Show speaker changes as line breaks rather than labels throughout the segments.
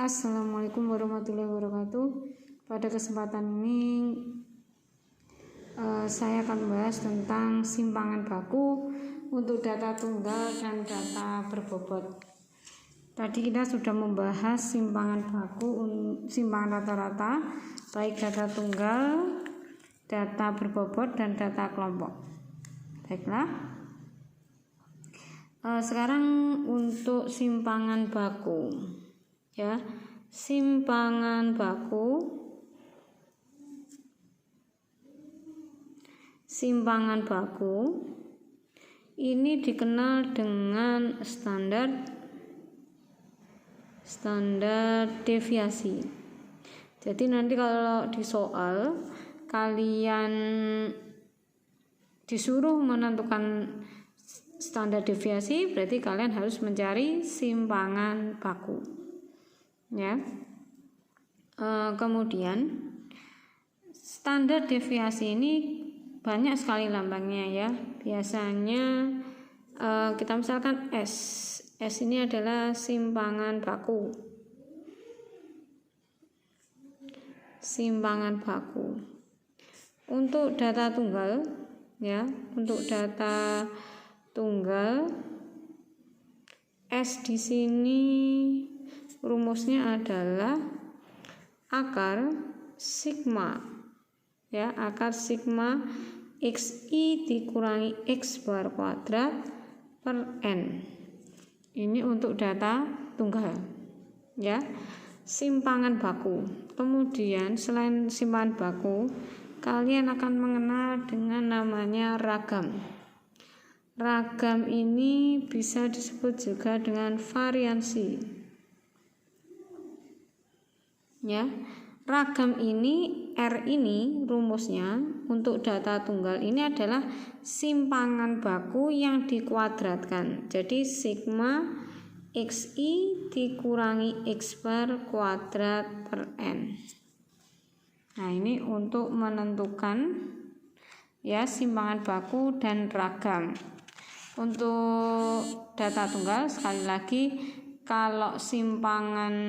Assalamualaikum warahmatullahi wabarakatuh. Pada kesempatan ini saya akan membahas tentang simpangan baku untuk data tunggal dan data berbobot. Tadi kita sudah membahas simpangan baku, simpangan rata-rata, baik data tunggal, data berbobot, dan data kelompok. Baiklah. Sekarang untuk simpangan baku. Ya, simpangan baku ini dikenal dengan standar deviasi. Jadi nanti kalau di soal kalian disuruh menentukan standar deviasi, berarti kalian harus mencari simpangan baku. Ya, kemudian standar deviasi ini banyak sekali lambangnya ya. Biasanya kita misalkan S ini adalah simpangan baku. Untuk data tunggal ya, untuk data tunggal S di sini rumusnya adalah akar sigma ya, akar sigma xi dikurangi x bar kuadrat per n. Ini untuk data tunggal ya, simpangan baku. Kemudian selain simpangan baku, kalian akan mengenal dengan namanya ragam. Ragam ini bisa disebut juga dengan variansi. Ya, ragam ini R ini rumusnya untuk data tunggal ini adalah simpangan baku yang dikuadratkan. Jadi sigma xi dikurangi x bar kuadrat per n. Nah, ini untuk menentukan ya simpangan baku dan ragam. Untuk data tunggal sekali lagi, kalau simpangan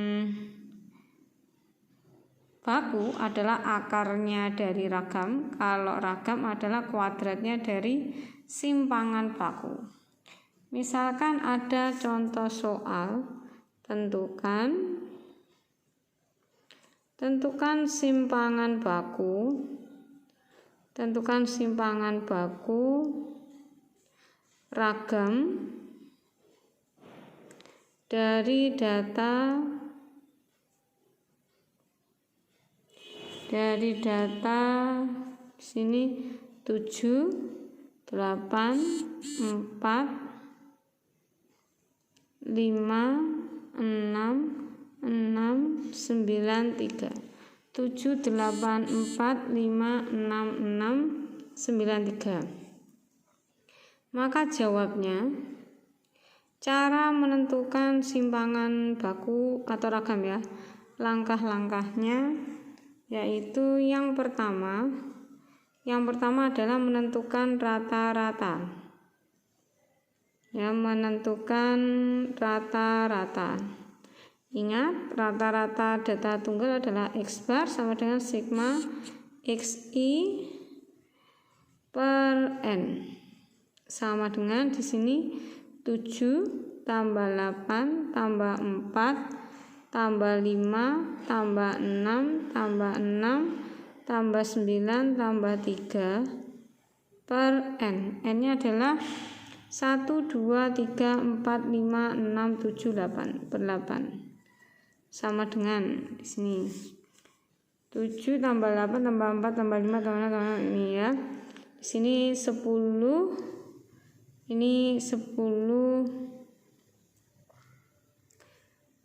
baku adalah akarnya dari ragam, kalau ragam adalah kuadratnya dari simpangan baku. Misalkan ada contoh soal, tentukan simpangan baku ragam dari data sini 7, 8, 4, 5, 6, 6, 9, 3. 7, 8, 4, 5, 6, 6, 9, 3. Maka jawabnya, cara menentukan simpangan baku atau ragam ya, langkah-langkahnya yaitu yang pertama adalah menentukan rata-rata. Ya, menentukan rata-rata. Ingat, rata-rata data tunggal adalah x bar sama dengan sigma xi per n. Sama dengan di sini 7 tambah 8 tambah 4 tambah 5 tambah 6 tambah 6 tambah 9 tambah 3 per n. N-nya adalah 1, 2, 3, 4, 5, 6, 7, 8 per 8. Sama dengan di sini 7 tambah 8 tambah 4 tambah 5 tambah ini ya. Di sini 10, ini 10.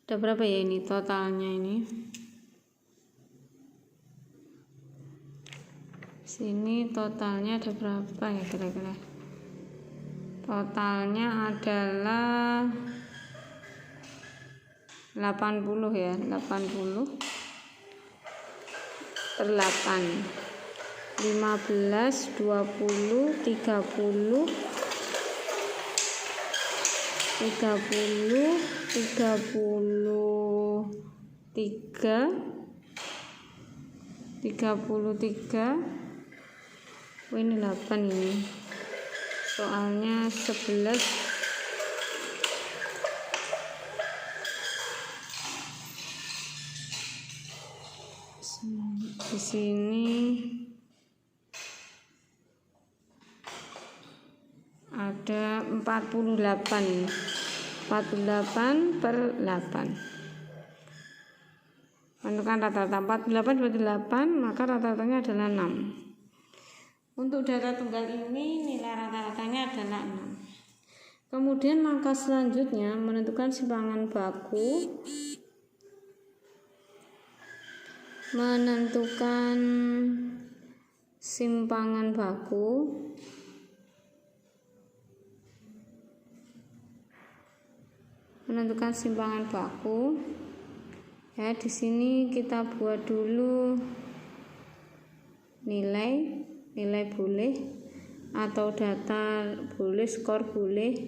Ada berapa ya ini totalnya ini? Sini totalnya ada berapa ya kira-kira? Totalnya adalah 80 ya, 80 per 8. 15, 20, 30, 30, 30, Oh, ini 8 ini. Soalnya 11. Di sini ada 48 per 8. Menentukan rata-rata 48 berarti 8, maka rata-ratanya adalah 6. Untuk data tunggal ini nilai rata-ratanya adalah 6. Kemudian langkah selanjutnya menentukan simpangan baku. Menentukan simpangan baku. Ya, di sini kita buat dulu nilai boleh atau data boleh, skor boleh,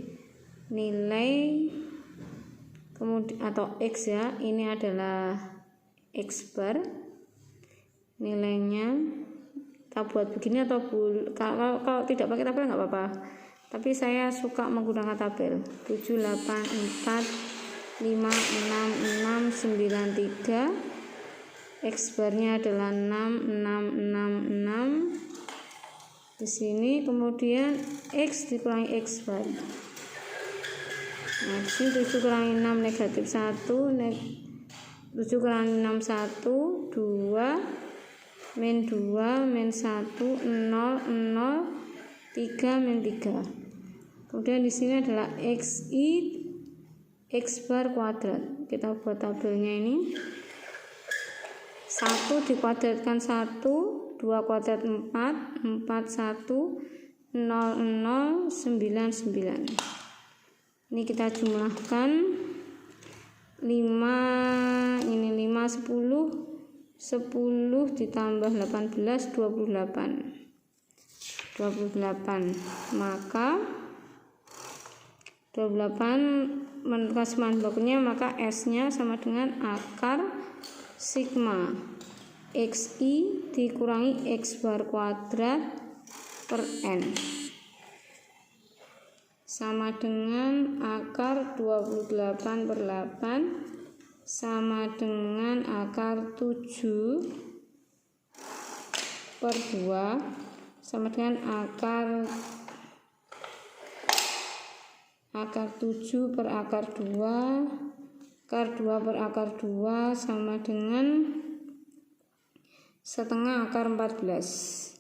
nilai kemudian atau X ya. Ini adalah X bar. Nilainya kita buat begini atau kalau tidak pakai tabel nggak apa-apa. Tapi saya suka menggunakan tabel. 7 8 4 5 6 6 9 3. X barnya adalah 6 6 6 6. Di sini kemudian X dikurangi X bar. Nah, di sini 7 kurangi 6 negatif 1, 7 kurangi 6 1, 2 min 2 min 1 0 0 3 min 3. Kemudian di sini adalah XI X bar kuadrat. Kita buat tabelnya ini. 1 dikuadratkan 1, 2 kuadrat 4, 4 1 0 0 9 9. Ini kita jumlahkan 5, ini 5 10 10 ditambah 18 28. Maka 28 menentukan simpangan bakunya, maka S-nya sama dengan akar sigma XI dikurangi X bar kuadrat per N sama dengan akar 28 per 8 sama dengan akar 7 per 2 sama dengan akar 7 per akar 2, akar 2 per akar 2 sama dengan setengah akar 14.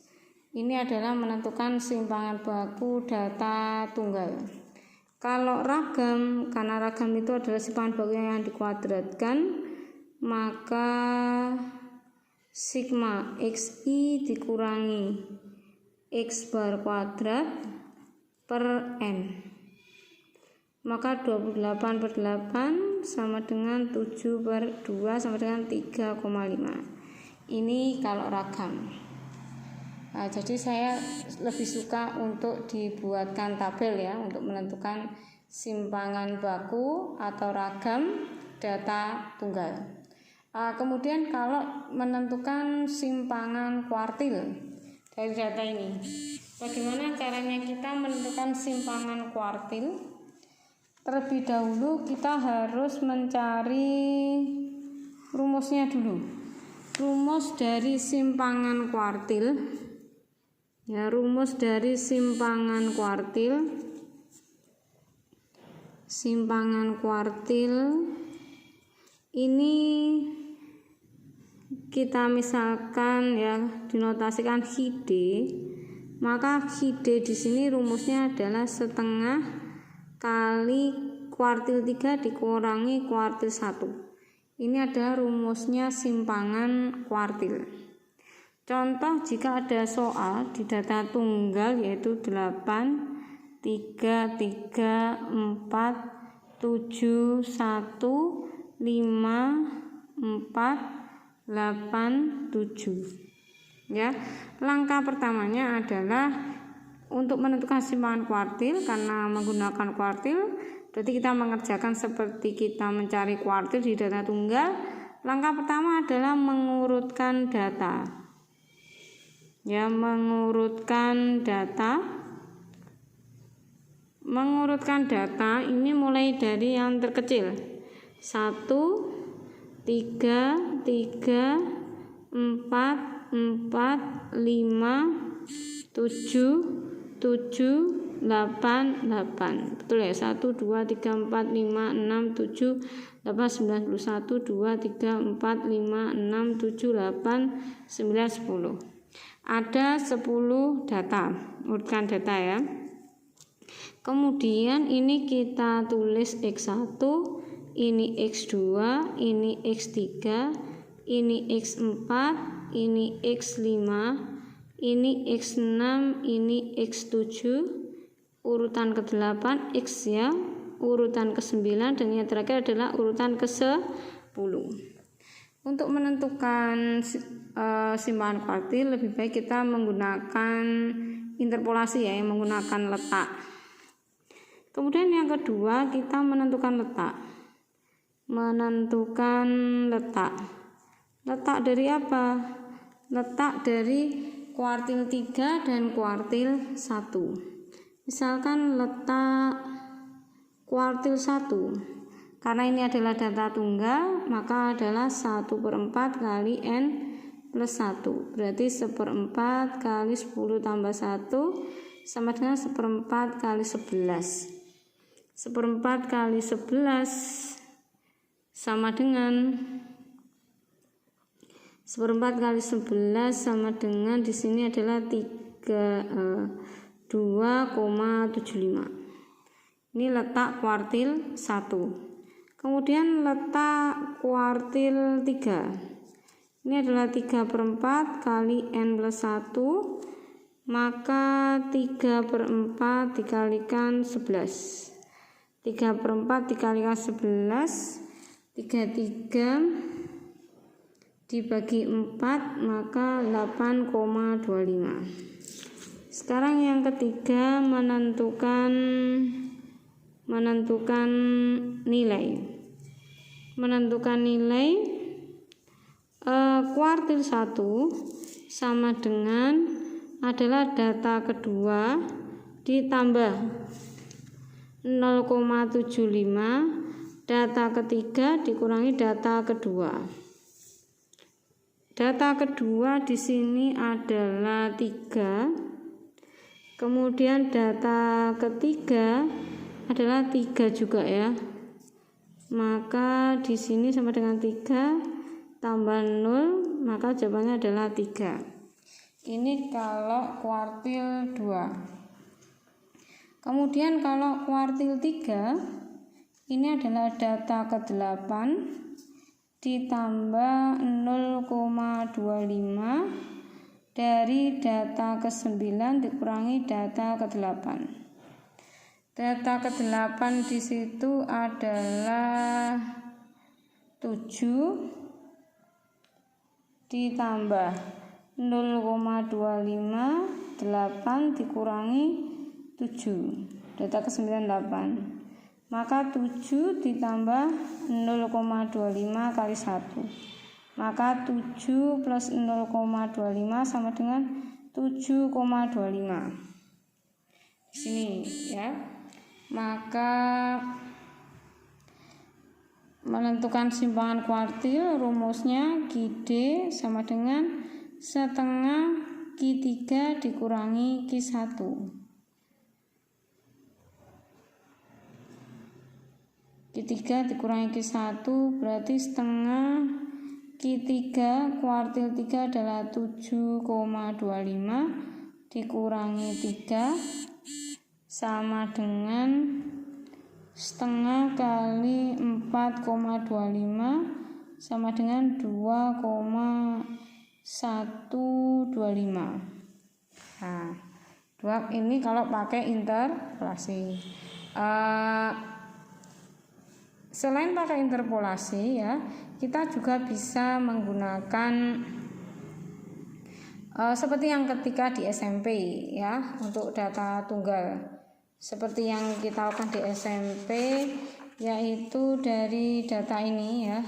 Ini adalah menentukan simpangan baku data tunggal. Kalau ragam, karena ragam itu adalah simpangan baku yang dikuadratkan, maka sigma XI dikurangi X bar kuadrat per N. Maka 28 per 8 sama dengan 7 per 2 sama dengan 3,5. Ini kalau ragam. Nah, jadi saya lebih suka untuk dibuatkan tabel ya, untuk menentukan simpangan baku atau ragam data tunggal. Kemudian kalau menentukan simpangan kuartil dari data ini, bagaimana caranya kita menentukan simpangan kuartil? Terlebih dahulu kita harus mencari rumusnya dulu. Rumus dari simpangan kuartil. Ya, rumus dari simpangan kuartil. Simpangan kuartil ini kita misalkan ya dinotasikan HID. Maka HID di sini rumusnya adalah setengah kali kuartil 3 dikurangi kuartil 1. Ini adalah rumusnya simpangan kuartil. Contoh jika ada soal di data tunggal yaitu 8, 3, 3, 4, 7, 1, 5, 4, 8, 7. Ya, langkah pertamanya adalah untuk menentukan simpangan kuartil. Karena menggunakan kuartil berarti kita mengerjakan seperti kita mencari kuartil di data tunggal, Langkah pertama adalah mengurutkan data. Ya, mengurutkan data. Mengurutkan data ini mulai dari yang terkecil. 1, 3, 3, 4, 4, 5, 7, 7, 8, 8. Betul ya? 1, 2, 3, 4, 5, 6, 7, 8, 9, 10. 1, 2, 3, 4, 5, 6, 7, 8, 9, 10. Ada 10 data. Urutkan data ya. Kemudian ini kita tulis X1, ini X2, ini X3, ini X4, ini X5, ini X6, ini X7, urutan ke-8 X ya, urutan ke-9, dan yang terakhir adalah urutan ke-10. Untuk menentukan simpanan kuartil lebih baik kita menggunakan interpolasi ya, yang menggunakan letak. Kemudian yang kedua kita menentukan letak. Menentukan letak. Letak dari apa? Letak dari kuartil 3 dan kuartil 1. Misalkan letak kuartil 1. Karena ini adalah data tunggal, maka adalah 1/4 kali N plus 1. Berarti 1/4 kali 10 tambah 1 sama dengan 1/4 kali 11. 1/4 kali 11 sama dengan 1/4 kali 11 sama dengan di sini adalah 2,75. Ini letak kuartil 1. Kemudian letak kuartil 3. Ini adalah 3/4 kali N plus 1, maka 3/4 dikalikan 11. 3/4 dikalikan 11, 33 dibagi 4, maka 8,25. Sekarang yang ketiga menentukan nilai. Menentukan nilai kuartil 1 sama dengan adalah data kedua ditambah 0,75, data ketiga dikurangi data kedua. Data kedua di sini adalah 3. Kemudian data ketiga adalah 3 juga ya. Maka di sini sama dengan 3 tambah 0, maka jawabannya adalah 3. Ini kalau kuartil 2. Kemudian kalau kuartil 3, ini adalah data ke-8 ditambah 0,25 dari data ke-9 dikurangi data ke-8. Data ke-8 di situ adalah 7 ditambah 0,25, 8 dikurangi 7. Data ke-9 8. Maka 7 ditambah 0,25 kali 1. Maka 7 plus 0,25 sama dengan 7,25. Di sini ya. Maka menentukan simpangan kuartil rumusnya Q_D sama dengan setengah Q3 dikurangi Q1. Q3 dikurangi Q1 berarti setengah Q3 kuartil 3 adalah 7,25 dikurangi 3 sama dengan setengah kali 4,25 sama dengan 2,125. Nah, ini kalau pakai interpolasi. Selain pakai interpolasi ya, kita juga bisa menggunakan seperti yang ketika di SMP ya, untuk data tunggal. Seperti yang kita lakukan di SMP, yaitu dari data ini ya,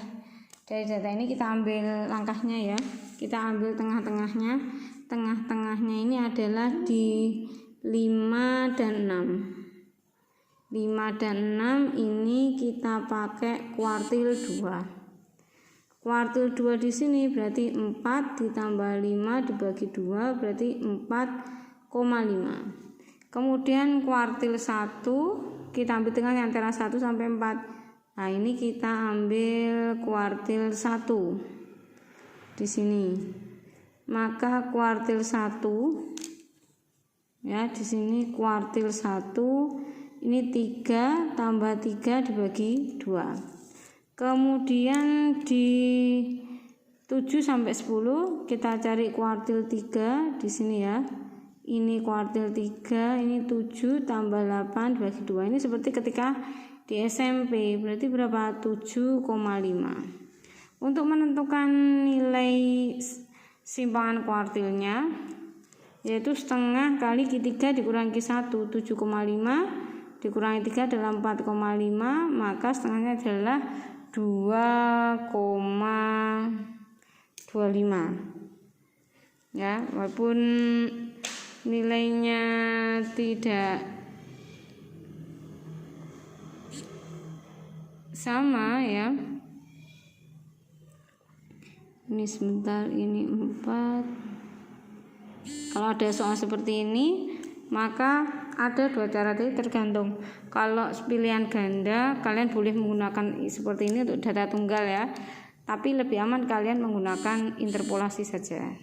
Dari data ini kita ambil langkahnya ya. Kita ambil tengah-tengahnya. Tengah-tengahnya ini adalah di 5 dan 6. 5 dan 6 ini kita pakai kuartil 2. Kuartil 2 di sini berarti 4 ditambah 5 dibagi 2 berarti 4,5. Kemudian kuartil 1 kita ambil tengahnya antara 1 sampai 4. Nah, ini kita ambil kuartil 1 di sini. Maka kuartil 1 ya, di sini kuartil 1 ini 3 tambah 3 dibagi 2. Kemudian di 7 sampai 10 kita cari kuartil 3 di sini ya. Ini kuartil 3, ini 7 tambah 8 dibagi 2. Ini seperti ketika di SMP, berarti berapa? 7,5. Untuk menentukan nilai simpangan kuartilnya, yaitu setengah kali Q3 dikurangi Q1, 7,5 dikurangi 3 adalah 4,5, maka setengahnya adalah 2,25 ya, walaupun nilainya tidak sama ya. Ini sebentar, ini 4. Kalau ada soal seperti ini, maka ada 2 cara, tadi tergantung. Kalau pilihan ganda kalian boleh menggunakan seperti ini untuk data tunggal ya, tapi lebih aman kalian menggunakan interpolasi saja.